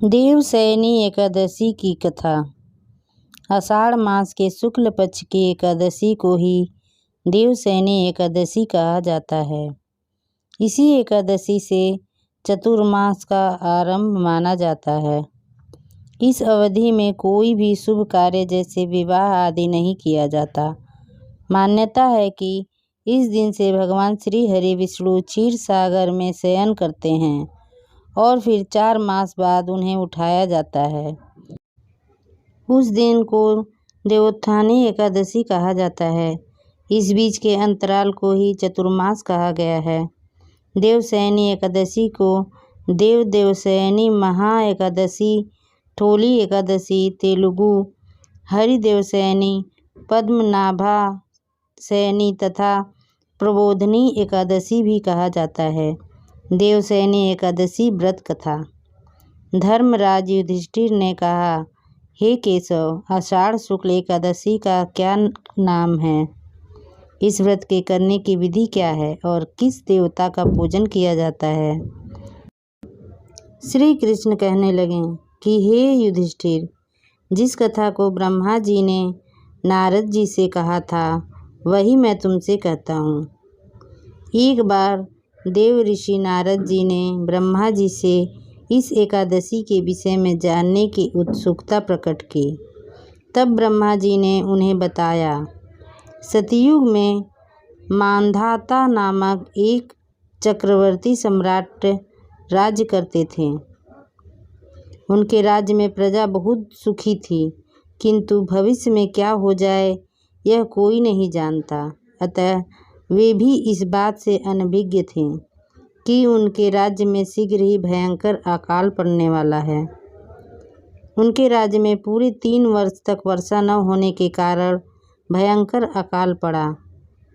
देवशयनी एकादशी की कथा। आषाढ़ मास के शुक्ल पक्ष की एकादशी को ही देवशयनी एकादशी कहा जाता है। इसी एकादशी से चतुर्मास का आरंभ माना जाता है। इस अवधि में कोई भी शुभ कार्य जैसे विवाह आदि नहीं किया जाता। मान्यता है कि इस दिन से भगवान श्री हरि विष्णु क्षीर सागर में शयन करते हैं और फिर 4 मास बाद उन्हें उठाया जाता है। उस दिन को देवोत्थानी एकादशी कहा जाता है। इस बीच के अंतराल को ही चतुर्मास कहा गया है। देवशयनी एकादशी को देवशयनी महा एकादशी, ठोली एकादशी तेलुगु, हरिदेवशयनी, पद्मनाभा शयनी तथा प्रबोधनी एकादशी भी कहा जाता है। देवशयनी एकादशी व्रत कथा। धर्मराज युधिष्ठिर ने कहा, हे केशव, आषाढ़ शुक्ल एकादशी का क्या नाम है? इस व्रत के करने की विधि क्या है और किस देवता का पूजन किया जाता है? श्री कृष्ण कहने लगे कि हे युधिष्ठिर, जिस कथा को ब्रह्मा जी ने नारद जी से कहा था वही मैं तुमसे कहता हूँ। एक बार देव ऋषि नारद जी ने ब्रह्मा जी से इस एकादशी के विषय में जानने की उत्सुकता प्रकट की। तब ब्रह्मा जी ने उन्हें बताया, सतयुग में मांधाता नामक एक चक्रवर्ती सम्राट राज्य करते थे। उनके राज्य में प्रजा बहुत सुखी थी, किंतु भविष्य में क्या हो जाए यह कोई नहीं जानता। अतः वे भी इस बात से अनभिज्ञ थे कि उनके राज्य में शीघ्र ही भयंकर अकाल पड़ने वाला है। उनके राज्य में पूरे 3 वर्ष तक वर्षा न होने के कारण भयंकर अकाल पड़ा।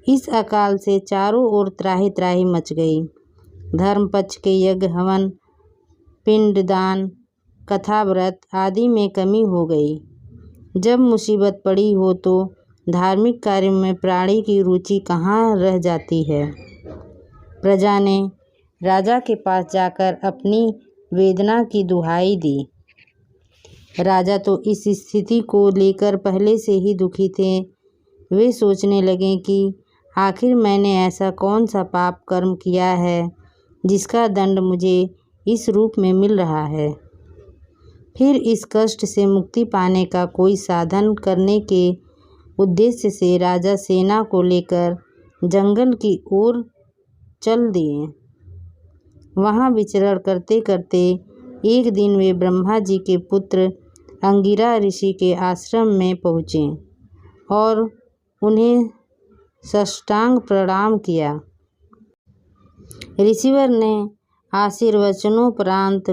इस अकाल से चारों ओर त्राहि त्राहि मच गई। धर्म पक्ष के यज्ञ, हवन, पिंडदान, कथा, व्रत आदि में कमी हो गई। जब मुसीबत पड़ी हो तो धार्मिक कार्य में प्राणी की रुचि कहाँ रह जाती है। प्रजा ने राजा के पास जाकर अपनी वेदना की दुहाई दी। राजा तो इस स्थिति को लेकर पहले से ही दुखी थे। वे सोचने लगे कि आखिर मैंने ऐसा कौन सा पाप कर्म किया है जिसका दंड मुझे इस रूप में मिल रहा है। फिर इस कष्ट से मुक्ति पाने का कोई साधन करने के उद्देश्य से राजा सेना को लेकर जंगल की ओर चल दिए। वहाँ विचरण करते करते एक दिन वे ब्रह्मा जी के पुत्र अंगिरा ऋषि के आश्रम में पहुँचे और उन्हें साष्टांग प्रणाम किया। ऋषिवर ने आशीर्वचनोपरांत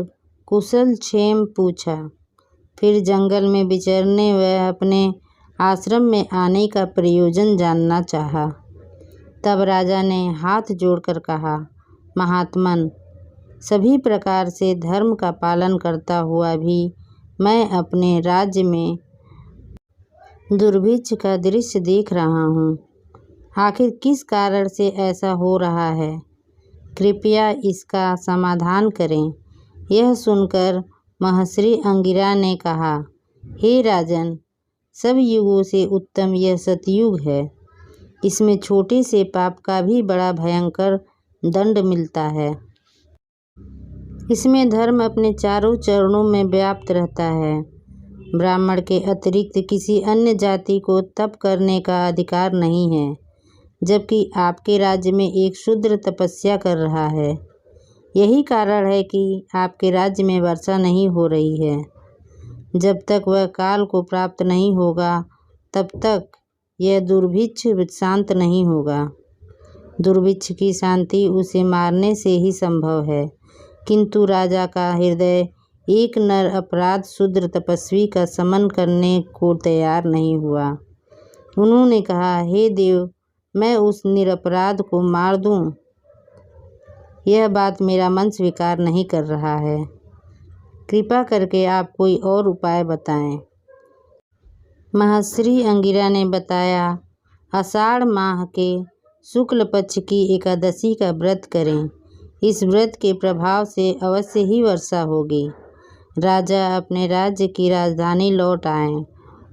कुशल क्षेम पूछा। फिर जंगल में विचरने व अपने आश्रम में आने का प्रयोजन जानना चाहा। तब राजा ने हाथ जोड़कर कहा, महात्मन, सभी प्रकार से धर्म का पालन करता हुआ भी मैं अपने राज्य में दुर्भिक्ष का दृश्य देख रहा हूँ। आखिर किस कारण से ऐसा हो रहा है? कृपया इसका समाधान करें। यह सुनकर महर्षि अंगिरा ने कहा, हे राजन, सब युगों से उत्तम यह सतयुग है। इसमें छोटे से पाप का भी बड़ा भयंकर दंड मिलता है। इसमें धर्म अपने चारों चरणों में व्याप्त रहता है। ब्राह्मण के अतिरिक्त किसी अन्य जाति को तप करने का अधिकार नहीं है, जबकि आपके राज्य में एक शूद्र तपस्या कर रहा है। यही कारण है कि आपके राज्य में वर्षा नहीं हो रही है। जब तक वह काल को प्राप्त नहीं होगा तब तक यह दुर्भिक्ष शांत नहीं होगा। दुर्भिक्ष की शांति उसे मारने से ही संभव है, किंतु राजा का हृदय एक नर अपराध शूद्र तपस्वी का समन करने को तैयार नहीं हुआ। उन्होंने कहा, हे देव, मैं उस निरपराध को मार दूं? यह बात मेरा मन स्वीकार नहीं कर रहा है। कृपा करके आप कोई और उपाय बताएं। महर्षि अंगिरा ने बताया, आषाढ़ माह के शुक्ल पक्ष की एकादशी का व्रत करें। इस व्रत के प्रभाव से अवश्य ही वर्षा होगी। राजा अपने राज्य की राजधानी लौट आए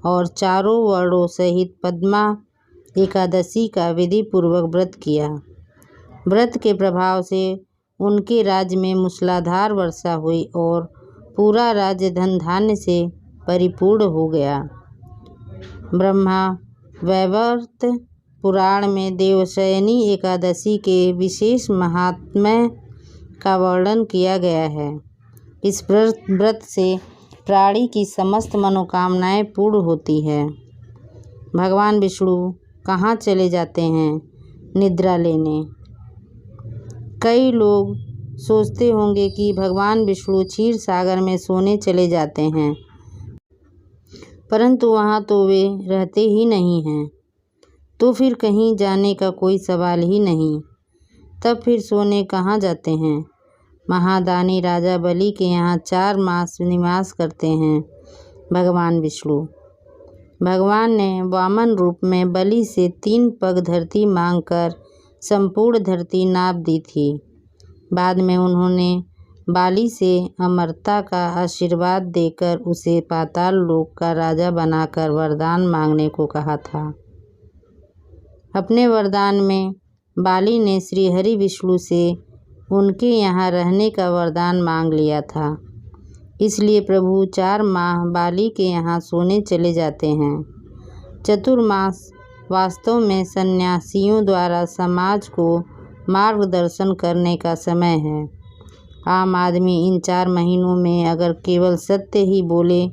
और चारों वर्णों सहित पद्मा एकादशी का विधि पूर्वक व्रत किया। व्रत के प्रभाव से उनके राज्य में मूसलाधार वर्षा हुई और पूरा राज्य धन धान्य से परिपूर्ण हो गया। ब्रह्मा वैवर्त पुराण में देवशयनी एकादशी के विशेष महात्म्य का वर्णन किया गया है। इस व्रत से प्राणी की समस्त मनोकामनाएं पूर्ण होती है। भगवान विष्णु कहाँ चले जाते हैं? निद्रा लेने। कई लोग सोचते होंगे कि भगवान विष्णु क्षीर सागर में सोने चले जाते हैं, परंतु वहाँ तो वे रहते ही नहीं हैं, तो फिर कहीं जाने का कोई सवाल ही नहीं। तब फिर सोने कहाँ जाते हैं? महादानी राजा बलि के यहाँ 4 मास निवास करते हैं भगवान विष्णु। भगवान ने वामन रूप में बलि से 3 पग धरती मांगकर संपूर्ण धरती नाप दी थी। बाद में उन्होंने बाली से अमरता का आशीर्वाद देकर उसे पाताल लोक का राजा बनाकर वरदान मांगने को कहा था। अपने वरदान में बाली ने श्री हरि विष्णु से उनके यहाँ रहने का वरदान मांग लिया था। इसलिए प्रभु 4 माह बाली के यहाँ सोने चले जाते हैं। चतुर्मास वास्तव में सन्यासियों द्वारा समाज को मार्गदर्शन करने का समय है। आम आदमी इन 4 महीनों में अगर केवल सत्य ही बोले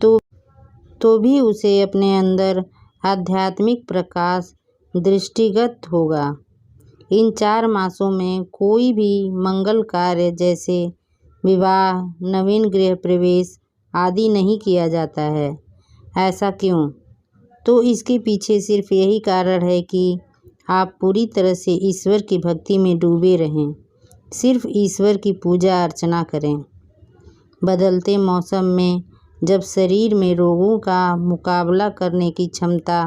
तो भी उसे अपने अंदर आध्यात्मिक प्रकाश दृष्टिगत होगा। इन 4 मासों में कोई भी मंगल कार्य जैसे विवाह, नवीन गृह प्रवेश आदि नहीं किया जाता है। ऐसा क्यों? तो इसके पीछे सिर्फ यही कारण है कि आप पूरी तरह से ईश्वर की भक्ति में डूबे रहें, सिर्फ ईश्वर की पूजा अर्चना करें। बदलते मौसम में जब शरीर में रोगों का मुकाबला करने की क्षमता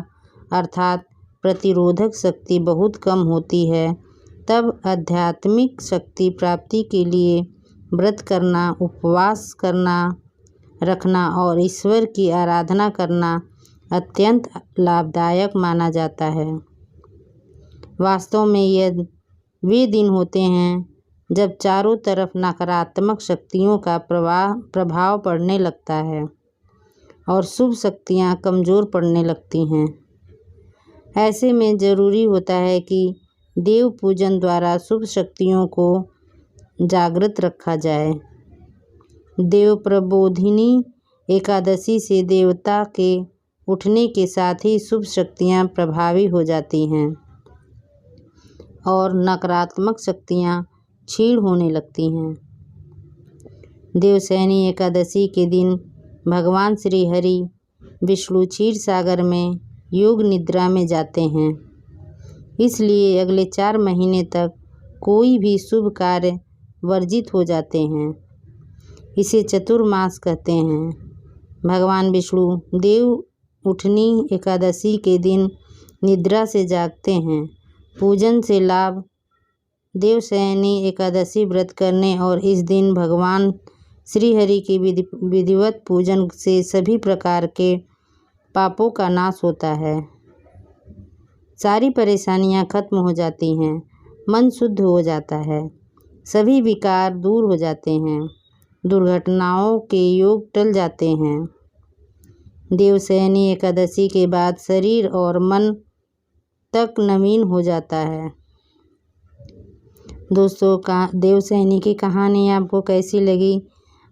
अर्थात प्रतिरोधक शक्ति बहुत कम होती है, तब आध्यात्मिक शक्ति प्राप्ति के लिए व्रत करना, उपवास करना, रखना और ईश्वर की आराधना करना अत्यंत लाभदायक माना जाता है। वास्तव में यह वे दिन होते हैं जब चारों तरफ नकारात्मक शक्तियों का प्रभाव पड़ने लगता है और शुभ शक्तियाँ कमज़ोर पड़ने लगती हैं। ऐसे में ज़रूरी होता है कि देव पूजन द्वारा शुभ शक्तियों को जागृत रखा जाए। देव प्रबोधिनी एकादशी से देवता के उठने के साथ ही शुभ शक्तियाँ प्रभावी हो जाती हैं और नकारात्मक शक्तियाँ क्षीण होने लगती हैं। देवशयनी एकादशी के दिन भगवान श्री हरि विष्णु क्षीर सागर में योग निद्रा में जाते हैं। इसलिए अगले 4 महीने तक कोई भी शुभ कार्य वर्जित हो जाते हैं। इसे चतुर्मास कहते हैं। भगवान विष्णु देव उठनी एकादशी के दिन निद्रा से जागते हैं। पूजन से लाभ। देवशयनी एकादशी व्रत करने और इस दिन भगवान श्री हरि की विधिवत पूजन से सभी प्रकार के पापों का नाश होता है। सारी परेशानियां खत्म हो जाती हैं, मन शुद्ध हो जाता है, सभी विकार दूर हो जाते हैं, दुर्घटनाओं के योग टल जाते हैं। देवशयनी एकादशी के बाद शरीर और मन तक नवीन हो जाता है। दोस्तों, देवशयनी की कहानी आपको कैसी लगी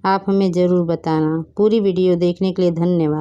आप हमें ज़रूर बताना। पूरी वीडियो देखने के लिए धन्यवाद।